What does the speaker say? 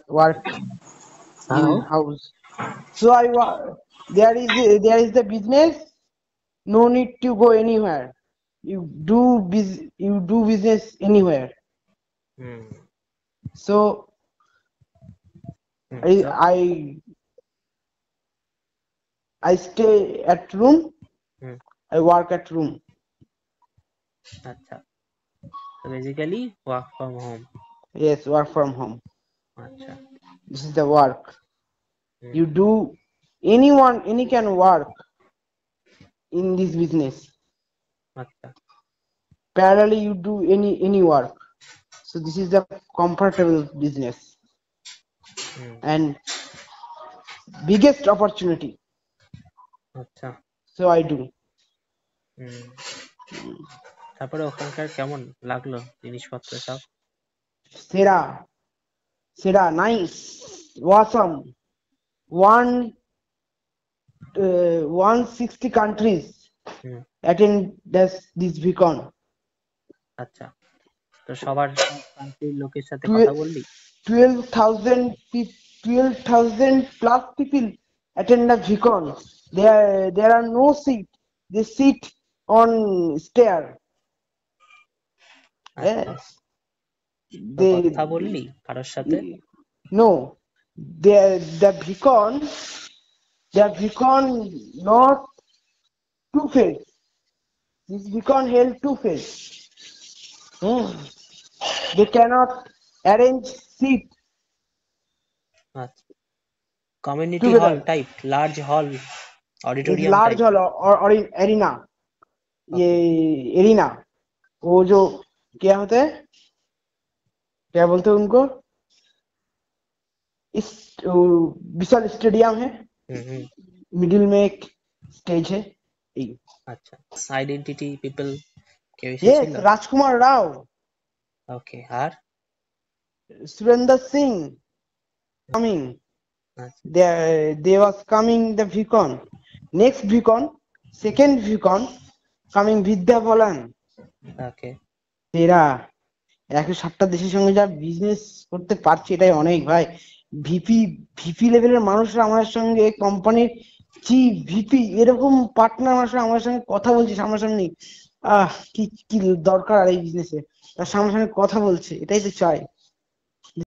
work in How? house. So there is the business. No need to go anywhere. You do business anywhere. Hmm. So I So I I stay at room. hmm. I work at room. আচ্ছা, so basically work from home. Yes, work from home. আচ্ছা। This is the work. Hmm. You do any can work in this business. আচ্ছা। Parallelly, you do any work. So this is the comfortable business Hmm. and biggest opportunity. আচ্ছা। So I do. হুম। তারপরে ওখানকার কেমন লাগলো জিনিসপত্র সব? Sera, Sera, nice, awesome. 160 countries hmm. attend this VCon. আচ্ছা, তো সবার কান্ট্রির লোকের সাথে কথা বললি? 12,000 plus people attend the VCon. There are no seat. They sit on stair. আচ্ছা, Yes. তো They কথা বললি কারোর সাথে? no. The VCon not two phase. This VCon held two phase. They cannot arrange seat আচ্ছা, community hall together. Type, large হল, It's auditorium large type? hall or in arena. ये okay. Arena वो जो क्या होता है क्या बोलते हैं उनको इस विशाल स्टेडियम है मिडिल में एक स्टेज है আচ্ছা, আইডেন্টিটি পিপল কেউ यस এসেছিল? राजकुमार राव ওকে, আর? सुरेंद्र सिंह coming আচ্ছা। they was coming the VCon next VCon second VCon coming Vidya Balan ওকে। এরা 107টা দেশের সঙ্গে যা বিজনেস করতে পারছে এটাই অনেক ভাই ভিপি লেভেলের মানুষরা আমাদের সঙ্গে কোম্পানির চিফ ভিপি এরকম পার্টনার মানুষরা আমাদের সঙ্গে কথা বলছে সামনাসামনি কি কি দরকার আর এই বিজনেসে তার সামনাসামনি কথা বলছে এটাই তো চাই